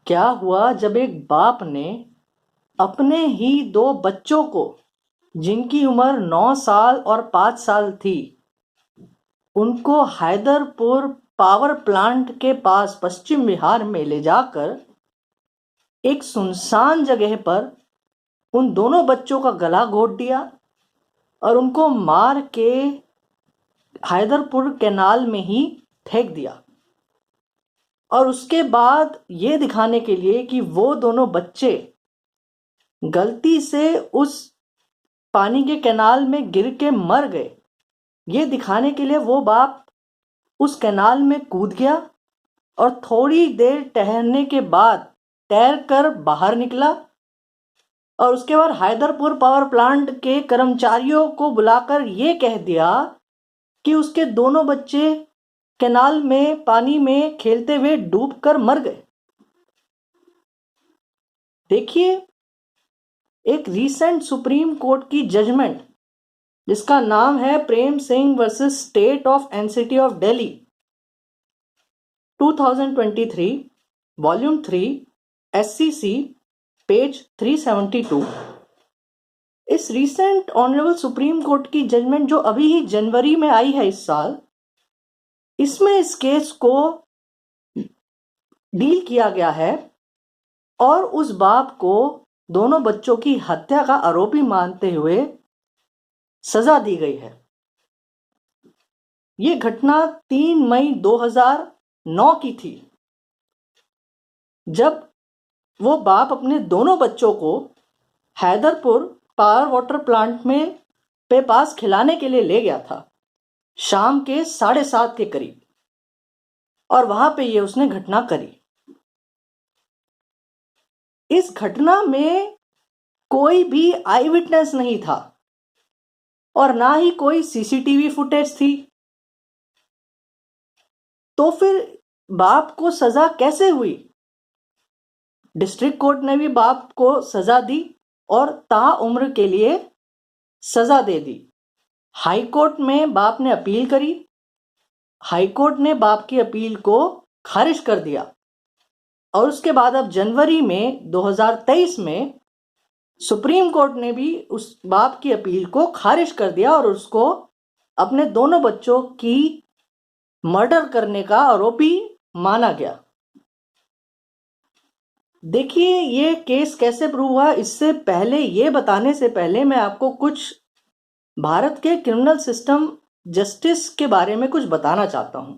क्या हुआ जब एक बाप ने अपने ही दो बच्चों को, जिनकी उम्र 9 साल और 5 साल थी, उनको हैदरपुर पावर प्लांट के पास पश्चिम बिहार में ले जाकर एक सुनसान जगह पर उन दोनों बच्चों का गला घोट दिया और उनको मार के हैदरपुर कैनाल में ही फेंक दिया। और उसके बाद ये दिखाने के लिए कि वो दोनों बच्चे गलती से उस पानी के कैनाल में गिर के मर गए, ये दिखाने के लिए वो बाप उस कैनाल में कूद गया और थोड़ी देर ठहरने के बाद तैरकर बाहर निकला और उसके बाद हैदरपुर पावर प्लांट के कर्मचारियों को बुलाकर ये कह दिया कि उसके दोनों बच्चे कैनाल में पानी में खेलते हुए डूबकर मर गए। देखिए, एक रीसेंट सुप्रीम कोर्ट की जजमेंट जिसका नाम है Prem Singh versus state of NCT of Delhi 2023 volume 3 SCC page 372। इस रीसेंट ऑनरेबल सुप्रीम कोर्ट की जजमेंट जो अभी ही जनवरी में आई है इस साल, इसमें इस केस को डील किया गया है और उस बाप को दोनों बच्चों की हत्या का आरोपी मानते हुए सजा दी गई है। ये घटना 3 मई 2009 की थी, जब वो बाप अपने दोनों बच्चों को हैदरपुर पावर वाटर प्लांट में पे पास खिलाने के लिए ले गया था शाम के 7:30 के करीब, और वहां पे ये उसने घटना करी। इस घटना में कोई भी आई विटनेस नहीं था और ना ही कोई सीसीटीवी फुटेज थी। तो फिर बाप को सजा कैसे हुई? डिस्ट्रिक्ट कोर्ट ने भी बाप को सजा दी और ताउम्र के लिए सजा दे दी। हाई कोर्ट में बाप ने अपील करी, हाई कोर्ट ने बाप की अपील को खारिज कर दिया और उसके बाद अब जनवरी में 2023 में सुप्रीम कोर्ट ने भी उस बाप की अपील को खारिज कर दिया और उसको अपने दोनों बच्चों की मर्डर करने का आरोपी माना गया। देखिए, ये केस कैसे प्रूव हुआ, इससे पहले ये बताने से पहले मैं आपको कुछ भारत के क्रिमिनल सिस्टम जस्टिस के बारे में कुछ बताना चाहता हूं।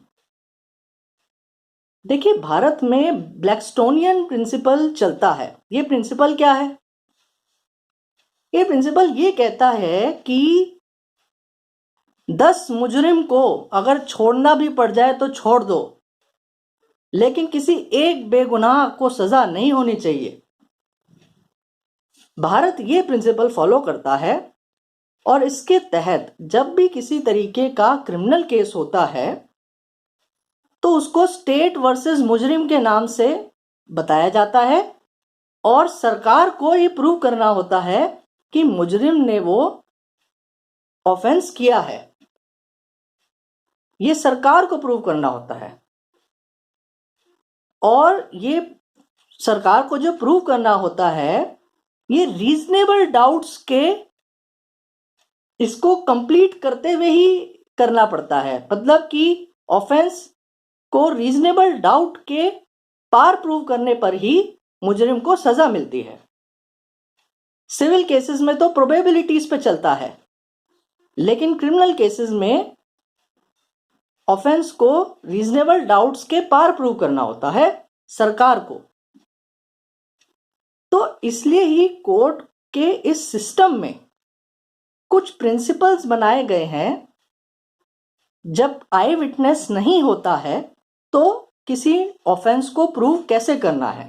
देखिए, भारत में ब्लैकस्टोनियन प्रिंसिपल चलता है। ये प्रिंसिपल क्या है? ये प्रिंसिपल ये कहता है कि 10 मुजरिम को अगर छोड़ना भी पड़ जाए तो छोड़ दो, लेकिन किसी एक बेगुनाह को सजा नहीं होनी चाहिए। भारत ये प्रिंसिपल फॉलो करता है और इसके तहत जब भी किसी तरीके का क्रिमिनल केस होता है तो उसको स्टेट वर्सेस मुजरिम के नाम से बताया जाता है और सरकार को ये प्रूव करना होता है कि मुजरिम ने वो ऑफेंस किया है। ये सरकार को प्रूव करना होता है और ये सरकार को जो प्रूव करना होता है ये रीजनेबल डाउट्स के इसको कंप्लीट करते हुए ही करना पड़ता है। मतलब कि ऑफेंस को रीजनेबल डाउट के पार प्रूव करने पर ही मुजरिम को सजा मिलती है। सिविल केसेस में तो प्रोबेबिलिटीज पे चलता है, लेकिन क्रिमिनल केसेस में ऑफेंस को रीजनेबल डाउट्स के पार प्रूव करना होता है सरकार को। तो इसलिए ही कोर्ट के इस सिस्टम में कुछ प्रिंसिपल्स बनाए गए हैं। जब आई विटनेस नहीं होता है तो किसी ऑफेंस को प्रूव कैसे करना है,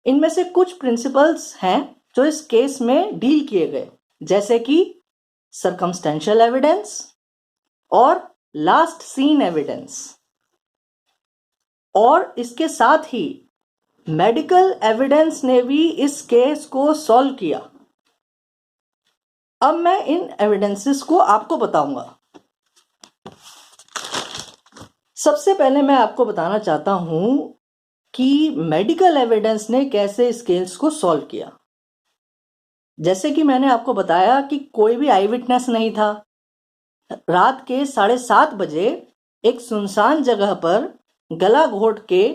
इनमें से कुछ प्रिंसिपल्स हैं जो इस केस में डील किए गए, जैसे कि सर्कमस्टेंशियल एविडेंस और लास्ट सीन एविडेंस, और इसके साथ ही मेडिकल एविडेंस ने भी इस केस को सॉल्व किया। अब मैं इन एविडेंसेस को आपको बताऊंगा। सबसे पहले मैं आपको बताना चाहता हूं कि मेडिकल एविडेंस ने कैसे इस केस को सॉल्व किया। जैसे कि मैंने आपको बताया कि कोई भी आई विटनेस नहीं था। रात के 7:30 बजे एक सुनसान जगह पर गला घोट के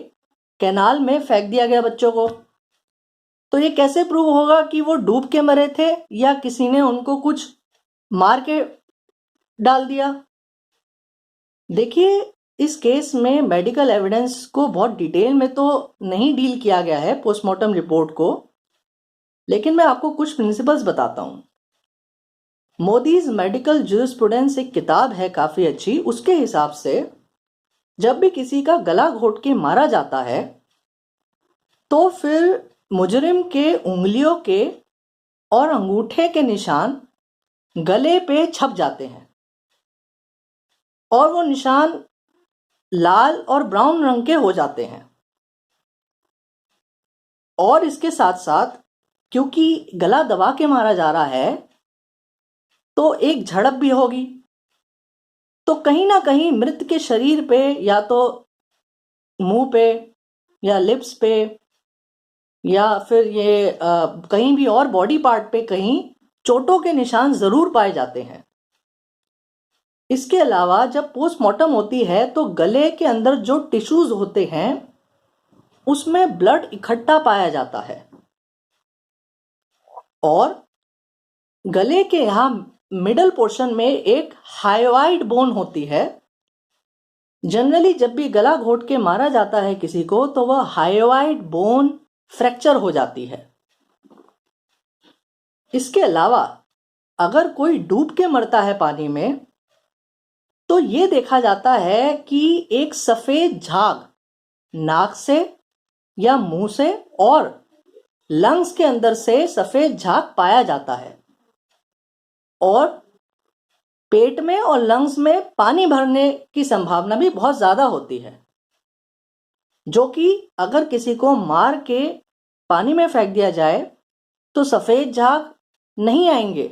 कैनाल में फेंक दिया गया बच्चों को। तो ये कैसे प्रूव होगा कि वो डूब के मरे थे या किसी ने उनको कुछ मार के डाल दिया। देखिए, इस केस में मेडिकल एविडेंस को बहुत डिटेल में तो नहीं डील किया गया है पोस्टमार्टम रिपोर्ट को, लेकिन मैं आपको कुछ प्रिंसिपल्स बताता हूं। मोदीज मेडिकल जूरिस्प्रूडेंस एक किताब है काफी अच्छी। उसके हिसाब से जब भी किसी का गला घोट के मारा जाता है तो फिर मुजरिम के उंगलियों के और अंगूठे के निशान गले पे छप जाते हैं और वो निशान लाल और ब्राउन रंग के हो जाते हैं। और इसके साथ साथ क्योंकि गला दबा के मारा जा रहा है तो एक झड़प भी होगी। तो कहीं ना कहीं मृत के शरीर पे या तो मुंह पे या लिप्स पे या फिर ये कहीं भी और बॉडी पार्ट पे कहीं चोटों के निशान जरूर पाए जाते हैं। इसके अलावा जब पोस्टमार्टम होती है तो गले के अंदर जो टिश्यूज होते हैं उसमें ब्लड इकट्ठा पाया जाता है और गले के यहां मिडल पोर्शन में एक हायोइड बोन होती है। जनरली जब भी गला घोट के मारा जाता है किसी को तो वह हायोइड बोन फ्रैक्चर हो जाती है। इसके अलावा अगर कोई डूब के मरता है पानी में तो यह देखा जाता है कि एक सफेद झाग नाक से या मुंह से और लंग्स के अंदर से सफेद झाग पाया जाता है और पेट में और लंग्स में पानी भरने की संभावना भी बहुत ज्यादा होती है, जो कि अगर किसी को मार के पानी में फेंक दिया जाए तो सफेद झाग नहीं आएंगे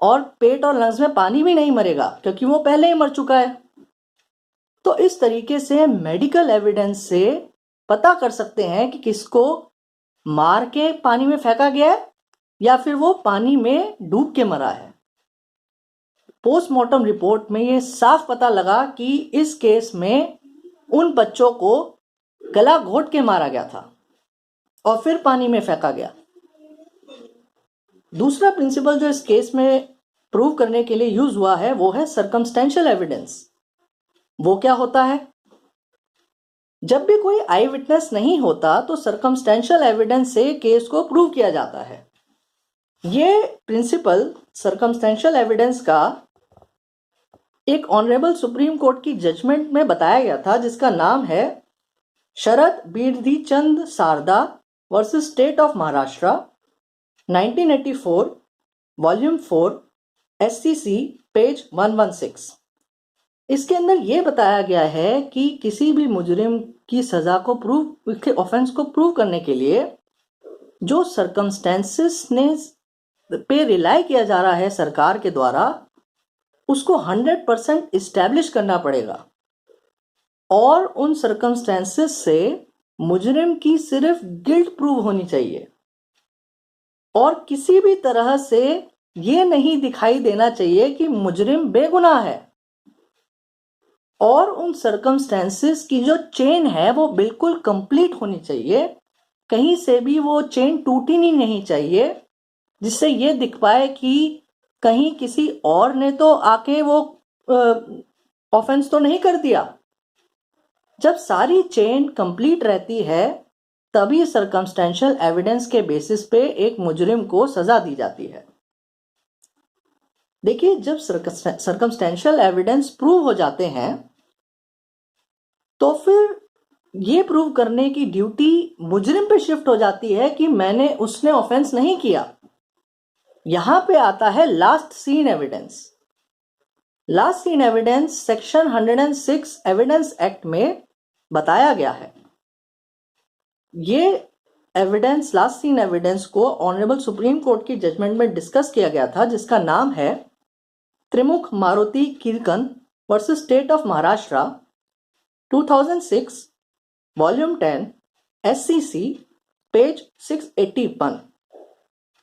और पेट और लंग्स में पानी भी नहीं मरेगा क्योंकि वो पहले ही मर चुका है। तो इस तरीके से मेडिकल एविडेंस से पता कर सकते हैं कि किसको मार के पानी में फेंका गया है या फिर वो पानी में डूब के मरा है। पोस्टमार्टम रिपोर्ट में ये साफ पता लगा कि इस केस में उन बच्चों को गला घोट के मारा गया था और फिर पानी में फेंका गया। दूसरा प्रिंसिपल जो इस केस में प्रूव करने के लिए यूज हुआ है वो है सर्कमस्टेंशियल एविडेंस। वो क्या होता है? जब भी कोई आई विटनेस नहीं होता तो सर्कमस्टेंशियल एविडेंस से केस को प्रूव किया जाता है। ये प्रिंसिपल सर्कमस्टेंशियल एविडेंस का एक ऑनरेबल सुप्रीम कोर्ट की जजमेंट में बताया गया था जिसका नाम है Sharad Birdhichand Sarda versus state of Maharashtra 1984 volume 4 SCC page 116। इसके अंदर यह बताया गया है कि किसी भी मुजरिम की सजा को प्रूव के ऑफेंस को प्रूव करने के लिए जो सर्कमस्टेंसेस ने पे रिलाई किया जा रहा है सरकार के द्वारा उसको 100% इस्टेब्लिश करना पड़ेगा और उन सर्कमस्टेंसेस से मुजरिम की सिर्फ गिल्ट प्रूव होनी चाहिए और किसी भी तरह से ये नहीं दिखाई देना चाहिए कि मुजरिम बेगुनाह है। और उन सर्कमस्टेंसेस की जो चेन है वो बिल्कुल कंप्लीट होनी चाहिए, कहीं से भी वो चेन टूटी नहीं चाहिए जिससे ये दिख पाए कि कहीं किसी और ने तो आके वो ऑफेंस तो नहीं कर दिया। जब सारी चेन कंप्लीट रहती है तभी सर्कमस्टेंशियल एविडेंस के बेसिस पे एक मुजरिम को सजा दी जाती है। देखिए, जब सर्कमस्टेंशियल एविडेंस प्रूव हो जाते हैं तो फिर ये प्रूव करने की ड्यूटी मुजरिम पे शिफ्ट हो जाती है कि उसने ऑफेंस नहीं किया। यहां पे आता है last seen evidence. Last seen evidence section 106 evidence act में बताया गया है। ये एविडेंस, लास्ट सीन एविडेंस को ऑनरेबल सुप्रीम कोर्ट की जजमेंट में डिस्कस किया गया था जिसका नाम है Trimukh Maroti Kirkan versus state of Maharashtra 2006 volume 10 SCC page 681।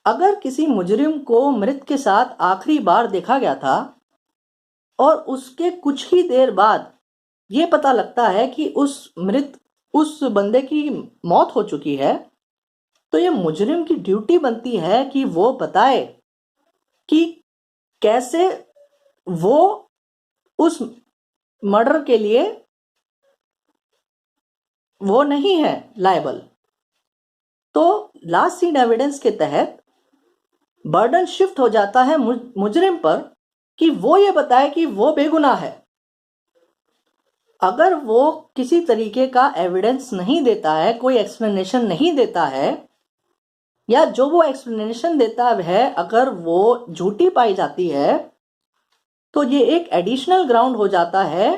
अगर किसी मुजरिम को मृत के साथ आखिरी बार देखा गया था और उसके कुछ ही देर बाद ये पता लगता है कि उस बंदे की मौत हो चुकी है, तो ये मुजरिम की ड्यूटी बनती है कि वो बताए कि कैसे वो उस मर्डर के लिए वो नहीं है लायबल। तो लास्ट सीन एविडेंस के तहत बर्डन शिफ्ट हो जाता है मुजरिम पर कि वो ये बताए कि वो बेगुनाह है। अगर वो किसी तरीके का एविडेंस नहीं देता है, कोई एक्सप्लेनेशन नहीं देता है, या जो वो एक्सप्लेनेशन देता है अगर वो झूठी पाई जाती है, तो ये एक एडिशनल ग्राउंड हो जाता है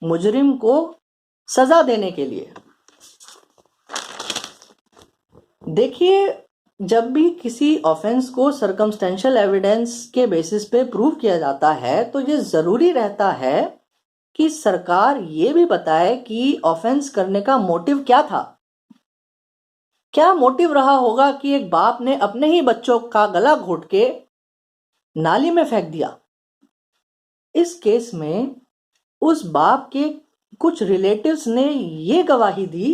मुजरिम को सजा देने के लिए। देखिए, जब भी किसी ऑफेंस को सर्कमस्टेंशियल एविडेंस के बेसिस पे प्रूव किया जाता है, तो ये जरूरी रहता है कि सरकार ये भी बताए कि ऑफेंस करने का मोटिव क्या था। क्या मोटिव रहा होगा कि एक बाप ने अपने ही बच्चों का गला घोट के नाली में फेंक दिया। इस केस में उस बाप के कुछ रिलेटिव्स ने ये गवाही दी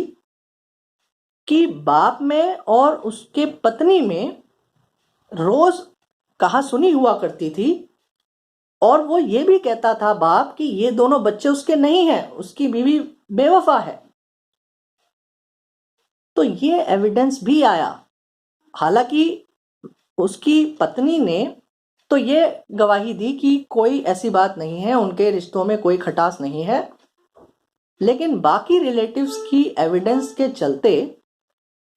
कि बाप में और उसके पत्नी में रोज कहा सुनी हुआ करती थी, और वो ये भी कहता था बाप कि ये दोनों बच्चे उसके नहीं हैं, उसकी बीवी बेवफा है। तो ये एविडेंस भी आया। हालांकि उसकी पत्नी ने तो ये गवाही दी कि कोई ऐसी बात नहीं है, उनके रिश्तों में कोई खटास नहीं है, लेकिन बाकी रिलेटिव्स की एविडेंस के चलते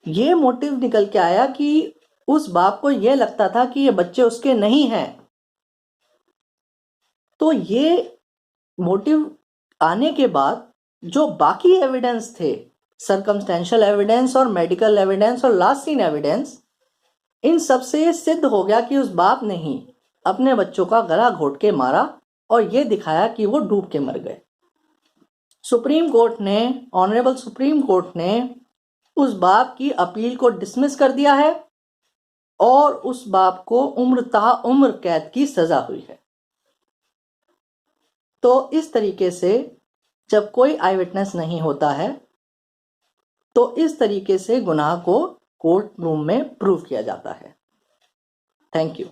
ये मोटिव निकल के आया कि उस बाप को ये लगता था कि ये बच्चे उसके नहीं हैं। तो ये मोटिव आने के बाद जो बाकी एविडेंस थे, सर्कमस्टेंशियल एविडेंस और मेडिकल एविडेंस और लास्ट सीन एविडेंस, इन सब से सिद्ध हो गया कि उस बाप ने ही अपने बच्चों का गला घोट के मारा और ये दिखाया कि वो डूब के मर गए। सुप्रीम कोर्ट ने, ऑनरेबल सुप्रीम कोर्ट ने उस बाप की अपील को डिसमिस कर दिया है और उस बाप को उम्र कैद की सजा हुई है। तो इस तरीके से जब कोई आई विटनेस नहीं होता है, तो इस तरीके से गुनाह को कोर्ट रूम में प्रूव किया जाता है। Thank you.